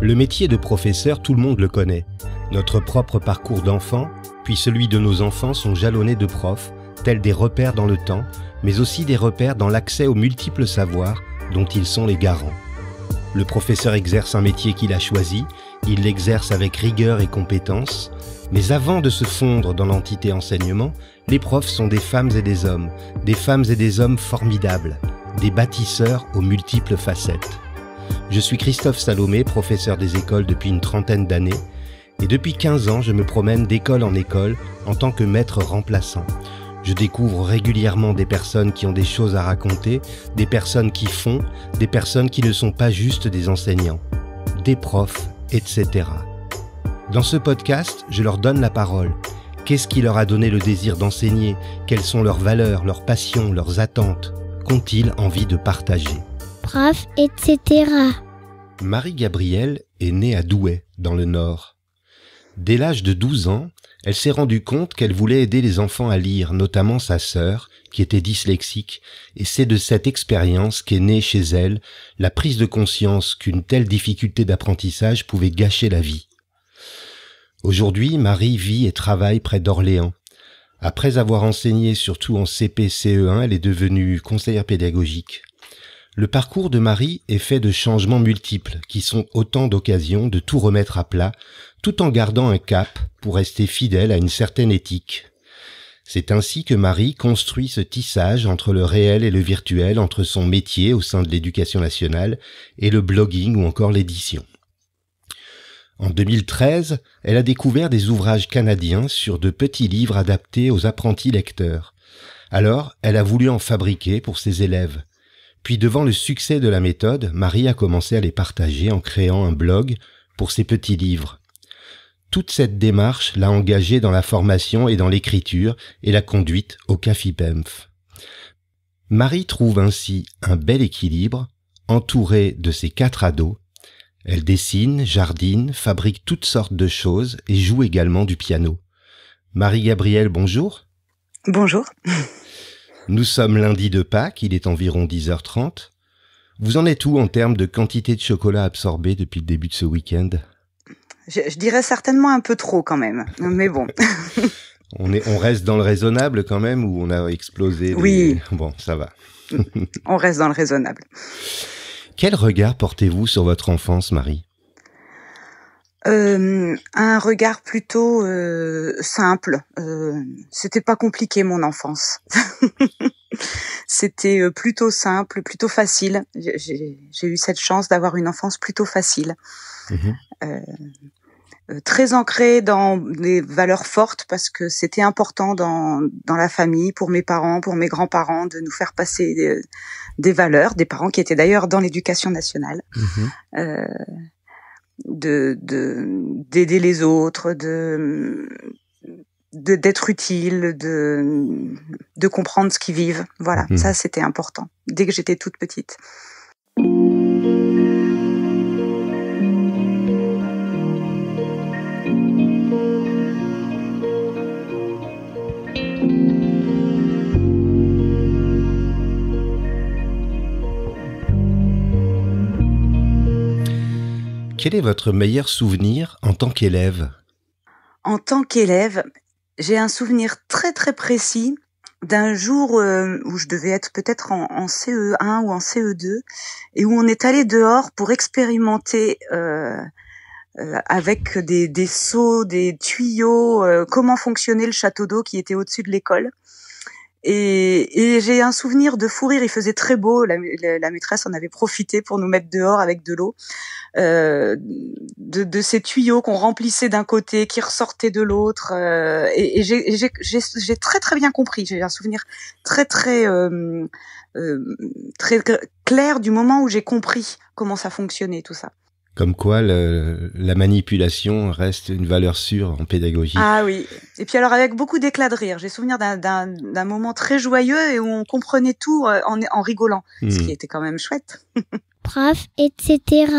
Le métier de professeur, tout le monde le connaît. Notre propre parcours d'enfant, puis celui de nos enfants sont jalonnés de profs, tels des repères dans le temps, mais aussi des repères dans l'accès aux multiples savoirs dont ils sont les garants. Le professeur exerce un métier qu'il a choisi, il l'exerce avec rigueur et compétence, mais avant de se fondre dans l'entité enseignement, les profs sont des femmes et des hommes formidables, des bâtisseurs aux multiples facettes. Je suis Christophe Salomé, professeur des écoles depuis une trentaine d'années, et depuis 15 ans, je me promène d'école en école en tant que maître remplaçant. Je découvre régulièrement des personnes qui ont des choses à raconter, des personnes qui font, des personnes qui ne sont pas juste des enseignants, des profs, etc. Dans ce podcast, je leur donne la parole. Qu'est-ce qui leur a donné le désir d'enseigner? Quelles sont leurs valeurs, leurs passions, leurs attentes? Qu'ont-ils envie de partager? Prof, etc. Marie-Gabrielle est née à Douai, dans le Nord. Dès l'âge de 12 ans, elle s'est rendue compte qu'elle voulait aider les enfants à lire, notamment sa sœur, qui était dyslexique, et c'est de cette expérience qu'est née chez elle la prise de conscience qu'une telle difficulté d'apprentissage pouvait gâcher la vie. Aujourd'hui, Marie vit et travaille près d'Orléans. Après avoir enseigné surtout en CP, CE1, elle est devenue conseillère pédagogique. Le parcours de Marie est fait de changements multiples, qui sont autant d'occasions de tout remettre à plat, tout en gardant un cap pour rester fidèle à une certaine éthique. C'est ainsi que Marie construit ce tissage entre le réel et le virtuel, entre son métier au sein de l'éducation nationale et le blogging ou encore l'édition. En 2013, elle a découvert des ouvrages canadiens sur de petits livres adaptés aux apprentis lecteurs. Alors, elle a voulu en fabriquer pour ses élèves. Puis devant le succès de la méthode, Marie a commencé à les partager en créant un blog pour ses petits livres. Toute cette démarche l'a engagée dans la formation et dans l'écriture et l'a conduite au CAFIPEMF. Marie trouve ainsi un bel équilibre, entourée de ses 4 ados. Elle dessine, jardine, fabrique toutes sortes de choses et joue également du piano. Marie-Gabrielle, bonjour. Bonjour. Nous sommes lundi de Pâques, il est environ 10h30. Vous en êtes où en termes de quantité de chocolat absorbé depuis le début de ce week-end? Je dirais certainement un peu trop quand même, mais bon. On reste dans le raisonnable quand même ou on a explosé? Oui. Bon, ça va. On reste dans le raisonnable. Quel regard portez-vous sur votre enfance, Marie? Un regard plutôt simple. C'était pas compliqué mon enfance. C'était plutôt simple, plutôt facile. J'ai eu cette chance d'avoir une enfance plutôt facile. Très ancrée dans des valeurs fortes parce que c'était important dans la famille, pour mes parents, pour mes grands-parents, de nous faire passer des valeurs, des parents qui étaient d'ailleurs dans l'éducation nationale. D'aider les autres, d'être utile, de comprendre ce qu'ils vivent. Voilà, ça c'était important dès que j'étais toute petite. Quel est votre meilleur souvenir en tant qu'élève? En tant qu'élève, j'ai un souvenir très très précis d'un jour où je devais être peut-être en CE1 ou en CE2 et où on est allé dehors pour expérimenter avec des seaux, des tuyaux, comment fonctionnait le château d'eau qui était au-dessus de l'école. Et j'ai un souvenir de fou rire, il faisait très beau, la maîtresse en avait profité pour nous mettre dehors avec de l'eau, de ces tuyaux qu'on remplissait d'un côté, qui ressortaient de l'autre, et j'ai très très bien compris, j'ai un souvenir très très très clair du moment où j'ai compris comment ça fonctionnait tout ça. Comme quoi la manipulation reste une valeur sûre en pédagogie. Ah oui. Et puis alors avec beaucoup d'éclat de rire. J'ai souvenir d'un moment très joyeux et où on comprenait tout en rigolant, ce qui était quand même chouette. Prof, etc.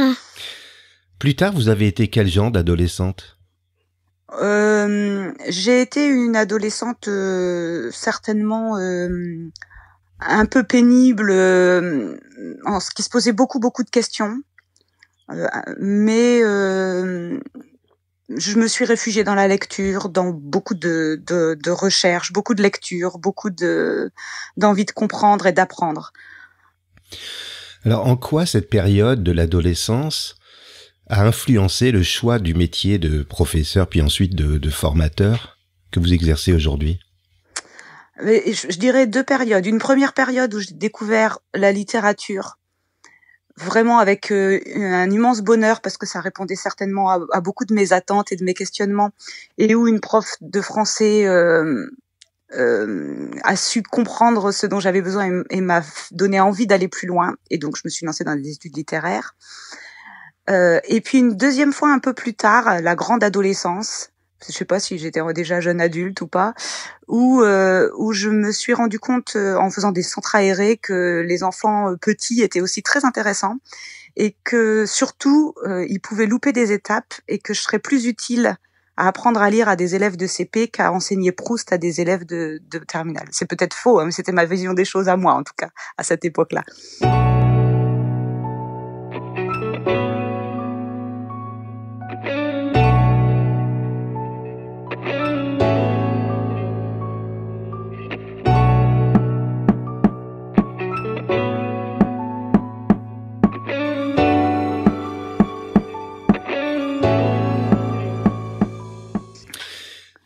Plus tard, vous avez été quel genre d'adolescente? J'ai été une adolescente certainement un peu pénible, en ce qui se posait beaucoup de questions. Mais je me suis réfugiée dans la lecture, dans beaucoup de recherches, beaucoup de lectures, beaucoup d'envie de comprendre et d'apprendre. Alors, en quoi cette période de l'adolescence a influencé le choix du métier de professeur, puis ensuite de formateur que vous exercez aujourd'hui? Je dirais 2 périodes. Une première période où j'ai découvert la littérature, vraiment avec un immense bonheur parce que ça répondait certainement à beaucoup de mes attentes et de mes questionnements, et où une prof de français a su comprendre ce dont j'avais besoin et m'a donné envie d'aller plus loin, et donc je me suis lancée dans des études littéraires. Et puis une deuxième fois un peu plus tard, la grande adolescence, je sais pas si j'étais déjà jeune adulte ou pas, où je me suis rendu compte en faisant des centres aérés que les enfants petits étaient aussi très intéressants, et que surtout ils pouvaient louper des étapes, et que je serais plus utile à apprendre à lire à des élèves de CP qu'à enseigner Proust à des élèves de terminale. C'est peut-être faux, hein, mais c'était ma vision des choses à moi, en tout cas, à cette époque-là.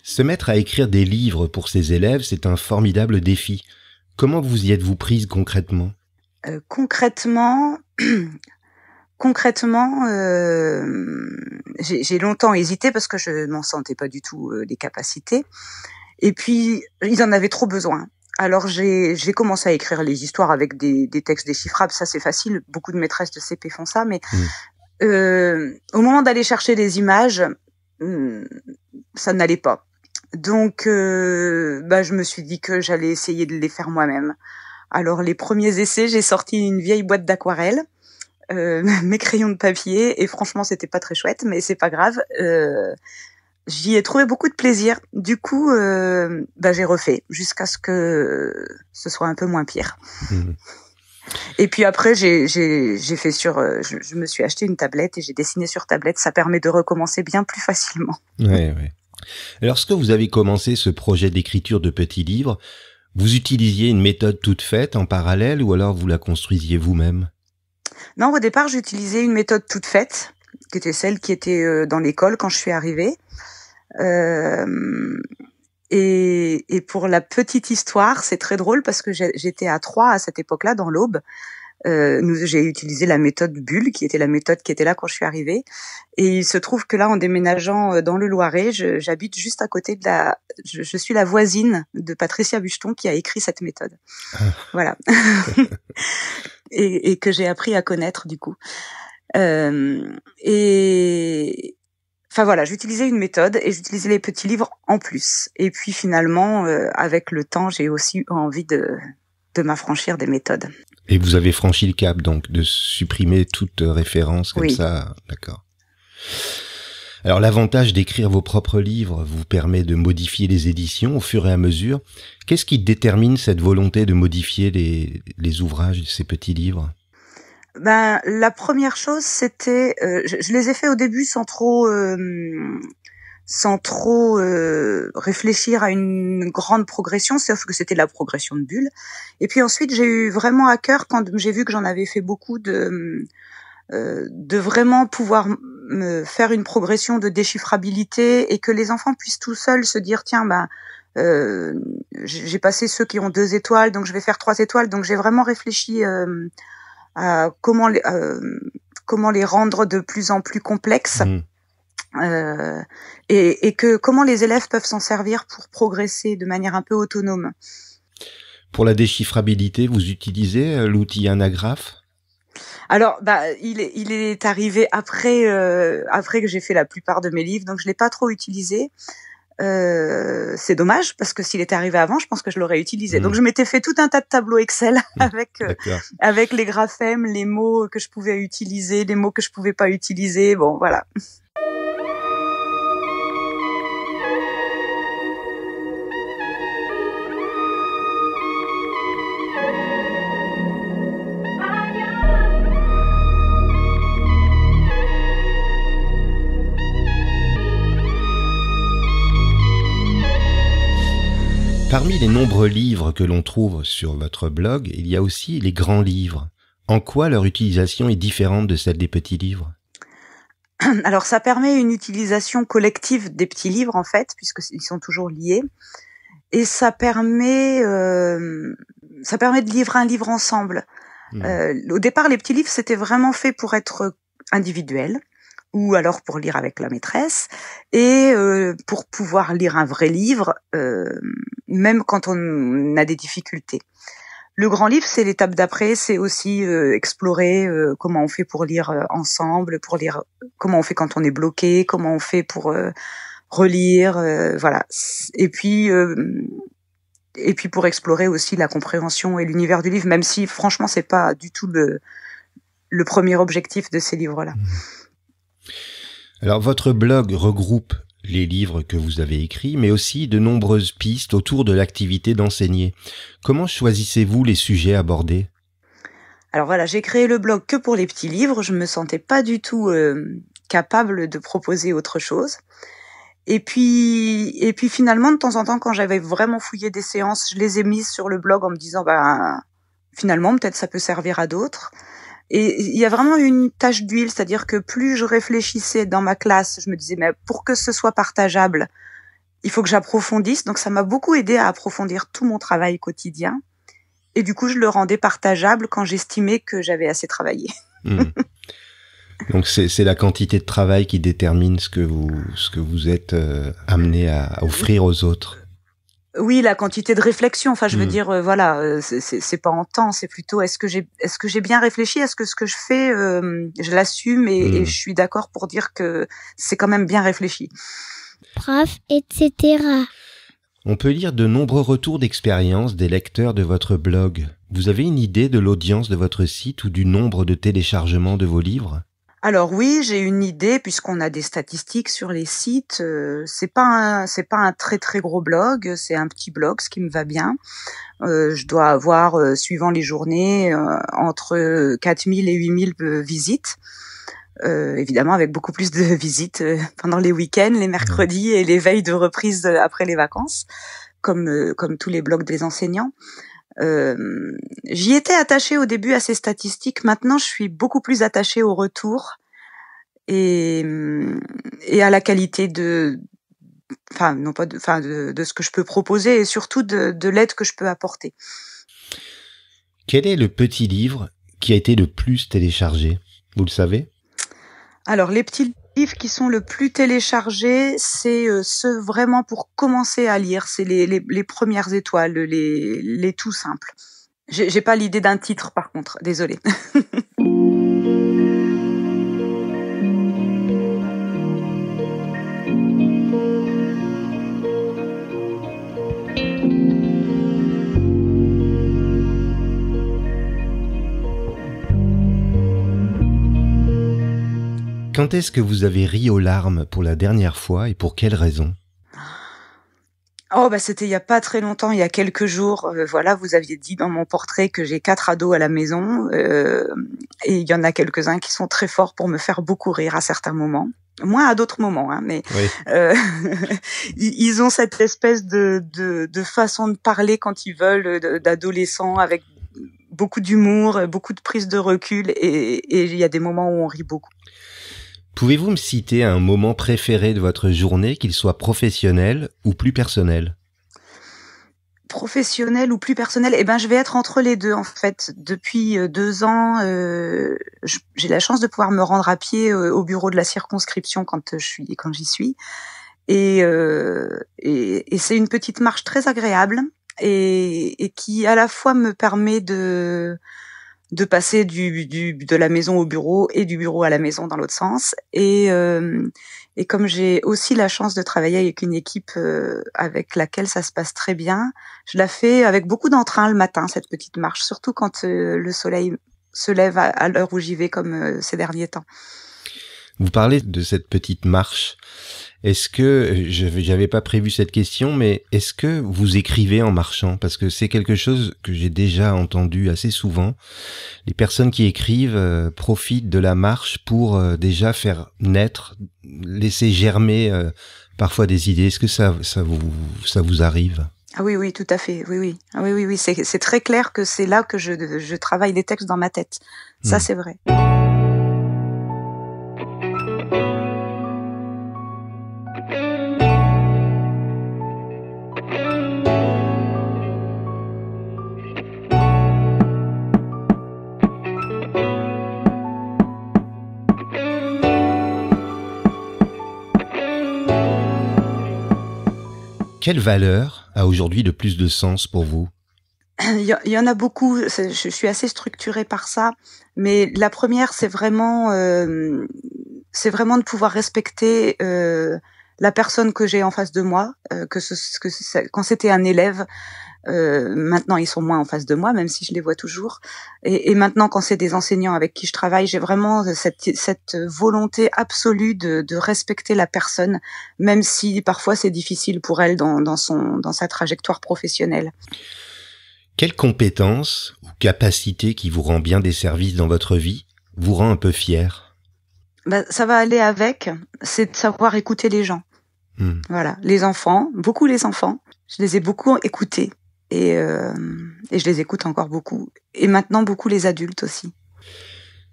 Se mettre à écrire des livres pour ses élèves, c'est un formidable défi. Comment vous y êtes-vous prise concrètement? Concrètement, j'ai longtemps hésité parce que je m'en sentais pas du tout les capacités. Et puis, ils en avaient trop besoin. Alors, j'ai commencé à écrire les histoires avec des textes déchiffrables. Ça, c'est facile. Beaucoup de maîtresses de CP font ça. Mais au moment d'aller chercher des images, ça n'allait pas. Donc, je me suis dit que j'allais essayer de les faire moi-même. Alors, les premiers essais, j'ai sorti une vieille boîte d'aquarelle, mes crayons de papier, et franchement, c'était pas très chouette, mais c'est pas grave. J'y ai trouvé beaucoup de plaisir. Du coup, j'ai refait jusqu'à ce que ce soit un peu moins pire. Mmh. Et puis après, j'ai fait je me suis acheté une tablette et j'ai dessiné sur tablette. Ça permet de recommencer bien plus facilement. Ouais. Lorsque vous avez commencé ce projet d'écriture de petits livres, vous utilisiez une méthode toute faite en parallèle, ou alors vous la construisiez vous-même? Non, au départ, j'utilisais une méthode toute faite, qui était celle qui était dans l'école quand je suis arrivée. Et pour la petite histoire, c'est très drôle parce que j'étais à Troyes à cette époque-là, dans l'Aube. J'ai utilisé la méthode Bulle, qui était la méthode qui était là quand je suis arrivée. Et il se trouve que là, en déménageant dans le Loiret, j'habite juste à côté je suis la voisine de Patricia Bucheton qui a écrit cette méthode. Voilà. et que j'ai appris à connaître, du coup. Enfin voilà, j'utilisais une méthode et j'utilisais les petits livres en plus. Et puis finalement, avec le temps, j'ai aussi envie de m'affranchir des méthodes. Et vous avez franchi le cap, donc, de supprimer toute référence comme ça. D'accord. Alors, l'avantage d'écrire vos propres livres vous permet de modifier les éditions au fur et à mesure. Qu'est-ce qui détermine cette volonté de modifier les ouvrages, ces petits livres? La première chose, c'était, je les ai faits au début sans trop réfléchir à une grande progression, sauf que c'était la progression de Bulle. Et puis ensuite, j'ai eu vraiment à cœur, quand j'ai vu que j'en avais fait beaucoup, de vraiment pouvoir me faire une progression de déchiffrabilité, et que les enfants puissent tout seuls se dire, tiens, j'ai passé ceux qui ont 2 étoiles, donc je vais faire 3 étoiles. Donc j'ai vraiment réfléchi à comment les rendre de plus en plus complexes. Et que comment les élèves peuvent s'en servir pour progresser de manière un peu autonome. Pour la déchiffrabilité, vous utilisez l'outil Anagraph? Alors, il est arrivé après que j'ai fait la plupart de mes livres, donc je l'ai pas trop utilisé. C'est dommage, parce que s'il était arrivé avant, je pense que je l'aurais utilisé. Donc je m'étais fait tout un tas de tableaux Excel avec les graphèmes, les mots que je pouvais utiliser, les mots que je pouvais pas utiliser. Bon, voilà. Parmi les nombreux livres que l'on trouve sur votre blog, il y a aussi les grands livres. En quoi leur utilisation est différente de celle des petits livres ? Alors ça permet une utilisation collective des petits livres en fait, puisqu'ils sont toujours liés. Et ça permet de livrer un livre ensemble. Au départ, les petits livres, c'était vraiment fait pour être individuels, ou alors pour lire avec la maîtresse, et pour pouvoir lire un vrai livre, même quand on a des difficultés. Le grand livre, c'est l'étape d'après, c'est aussi explorer comment on fait pour lire ensemble, pour lire comment on fait quand on est bloqué, comment on fait pour relire, voilà. Et puis pour explorer aussi la compréhension et l'univers du livre, même si franchement c'est pas du tout le premier objectif de ces livres-là. Alors votre blog regroupe les livres que vous avez écrits, mais aussi de nombreuses pistes autour de l'activité d'enseigner. Comment choisissez-vous les sujets abordés ? Alors voilà, j'ai créé le blog que pour les petits livres, je me sentais pas du tout capable de proposer autre chose. Et puis finalement, de temps en temps, quand j'avais vraiment fouillé des séances, je les ai mises sur le blog en me disant, finalement, peut-être ça peut servir à d'autres. Et il y a vraiment une tache d'huile, c'est-à-dire que plus je réfléchissais dans ma classe, je me disais, mais pour que ce soit partageable, il faut que j'approfondisse. Donc ça m'a beaucoup aidé à approfondir tout mon travail quotidien. Et du coup, je le rendais partageable quand j'estimais que j'avais assez travaillé. Donc c'est la quantité de travail qui détermine ce que vous êtes amené à offrir aux autres. Oui, la quantité de réflexion. Enfin, je veux dire, c'est pas en temps, c'est plutôt est-ce que j'ai bien réfléchi, est-ce que ce que je fais, je l'assume et je suis d'accord pour dire que c'est quand même bien réfléchi. Prof, etc. On peut lire de nombreux retours d'expérience des lecteurs de votre blog. Vous avez une idée de l'audience de votre site ou du nombre de téléchargements de vos livres ? Alors oui, j'ai une idée puisqu'on a des statistiques sur les sites. C'est pas un très très gros blog, c'est un petit blog, ce qui me va bien. Je dois avoir, suivant les journées, entre 4000 et 8000 visites. Évidemment avec beaucoup plus de visites pendant les week-ends, les mercredis et les veilles de reprise après les vacances, comme tous les blogs des enseignants. J'y étais attachée au début à ces statistiques. Maintenant, je suis beaucoup plus attachée au retour et à la qualité de ce que je peux proposer et surtout de l'aide que je peux apporter. Quel est le petit livre qui a été le plus téléchargé ? Vous le savez ? Alors, les petits livres qui sont le plus téléchargés, c'est ceux vraiment pour commencer à lire. C'est les premières étoiles, les tout simples. J'ai pas l'idée d'un titre, par contre. Désolée. Quand est-ce que vous avez ri aux larmes pour la dernière fois et pour quelle raison ? C'était il y a pas très longtemps, il y a quelques jours. Voilà, vous aviez dit dans mon portrait que j'ai 4 ados à la maison et il y en a quelques-uns qui sont très forts pour me faire beaucoup rire à certains moments. Moins à d'autres moments, hein, mais oui. Ils ont cette espèce de façon de parler quand ils veulent, d'adolescents avec beaucoup d'humour, beaucoup de prise de recul et il y a des moments où on rit beaucoup. Pouvez-vous me citer un moment préféré de votre journée, qu'il soit professionnel ou plus personnel ? Professionnel ou plus personnel ? Je vais être entre les deux en fait. Depuis 2 ans, j'ai la chance de pouvoir me rendre à pied au bureau de la circonscription quand j'y suis. Et c'est une petite marche très agréable et qui à la fois me permet de passer de la maison au bureau et du bureau à la maison dans l'autre sens. Et comme j'ai aussi la chance de travailler avec une équipe avec laquelle ça se passe très bien, je la fais avec beaucoup d'entrain le matin, cette petite marche, surtout quand le soleil se lève à l'heure où j'y vais comme ces derniers temps. Vous parlez de cette petite marche. Est-ce que, j'avais pas prévu cette question, mais est-ce que vous écrivez en marchant ? Parce que c'est quelque chose que j'ai déjà entendu assez souvent. Les personnes qui écrivent profitent de la marche pour déjà faire naître, laisser germer parfois des idées. Est-ce que ça vous arrive ? Ah oui, oui, tout à fait. Oui, oui. Ah oui, oui, oui. C'est très clair que c'est là que je travaille les textes dans ma tête. Ça, c'est vrai. Quelle valeur a aujourd'hui le plus de sens pour vous? Il y en a beaucoup. Je suis assez structurée par ça, mais la première, c'est vraiment de pouvoir respecter la personne que j'ai en face de moi, quand c'était un élève. Maintenant, ils sont moins en face de moi, même si je les vois toujours. Et maintenant, quand c'est des enseignants avec qui je travaille, j'ai vraiment cette volonté absolue de respecter la personne, même si parfois c'est difficile pour elle dans sa trajectoire professionnelle. Quelle compétence ou capacité qui vous rend bien des services dans votre vie vous rend un peu fier? Ça va aller avec, c'est de savoir écouter les gens. Voilà, les enfants, beaucoup les enfants. Je les ai beaucoup écoutés. Et je les écoute encore beaucoup. Et maintenant, beaucoup les adultes aussi.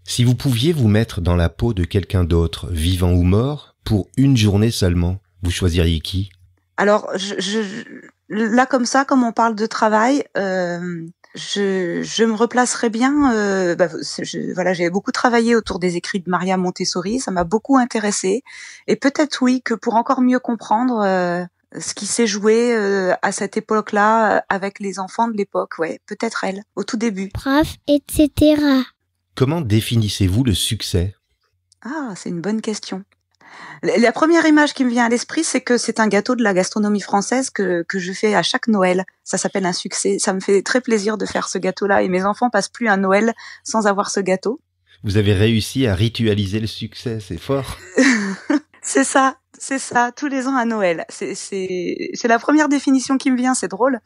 Si vous pouviez vous mettre dans la peau de quelqu'un d'autre, vivant ou mort, pour une journée seulement, vous choisiriez qui? Alors, là, comme ça, comme on parle de travail, je me replacerais bien. Voilà, j'ai beaucoup travaillé autour des écrits de Maria Montessori. Ça m'a beaucoup intéressée. Et peut-être, oui, que pour encore mieux comprendre ce qui s'est joué à cette époque-là avec les enfants de l'époque, ouais, peut-être elle, au tout début. Prof, etc. Comment définissez-vous le succès? Ah, c'est une bonne question. La première image qui me vient à l'esprit, c'est que c'est un gâteau de la gastronomie française que je fais à chaque Noël. Ça s'appelle un succès. Ça me fait très plaisir de faire ce gâteau-là et mes enfants passent plus un Noël sans avoir ce gâteau. Vous avez réussi à ritualiser le succès, c'est fort. C'est ça, tous les ans à Noël. C'est la première définition qui me vient, c'est drôle.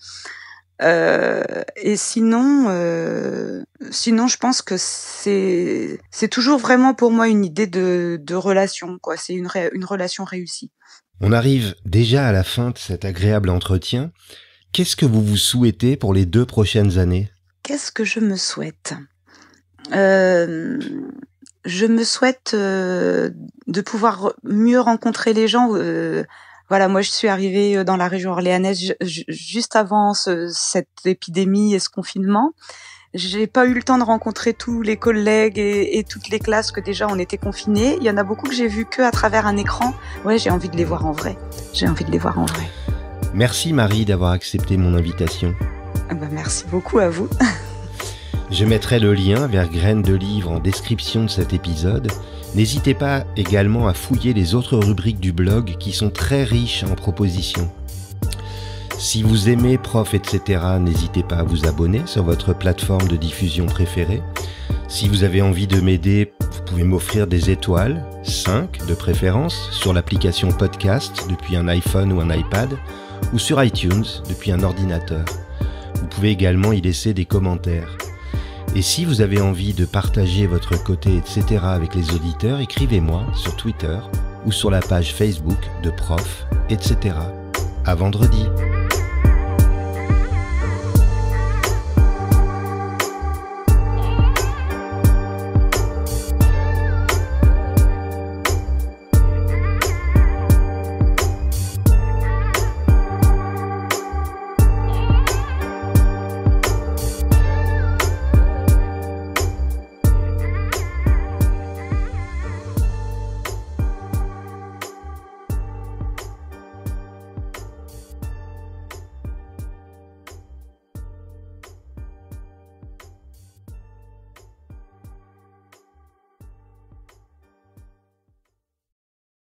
Et sinon, je pense que c'est toujours vraiment pour moi une idée de relation, quoi. C'est une relation réussie. On arrive déjà à la fin de cet agréable entretien. Qu'est-ce que vous vous souhaitez pour les 2 prochaines années? Qu'est-ce que je me souhaite? Je me souhaite de pouvoir mieux rencontrer les gens. Voilà, moi je suis arrivée dans la région orléanaise juste avant cette épidémie et ce confinement. J'ai pas eu le temps de rencontrer tous les collègues et toutes les classes que déjà on était confinés. Il y en a beaucoup que j'ai vus que à travers un écran. Ouais, j'ai envie de les voir en vrai. Merci Marie d'avoir accepté mon invitation. Merci beaucoup à vous. Je mettrai le lien vers Graines de Livre en description de cet épisode. N'hésitez pas également à fouiller les autres rubriques du blog qui sont très riches en propositions. Si vous aimez Prof, etc., n'hésitez pas à vous abonner sur votre plateforme de diffusion préférée. Si vous avez envie de m'aider, vous pouvez m'offrir des étoiles, 5 de préférence, sur l'application podcast depuis un iPhone ou un iPad, ou sur iTunes depuis un ordinateur. Vous pouvez également y laisser des commentaires. Et si vous avez envie de partager votre côté, etc. avec les auditeurs, écrivez-moi sur Twitter ou sur la page Facebook de Prof, etc. À vendredi.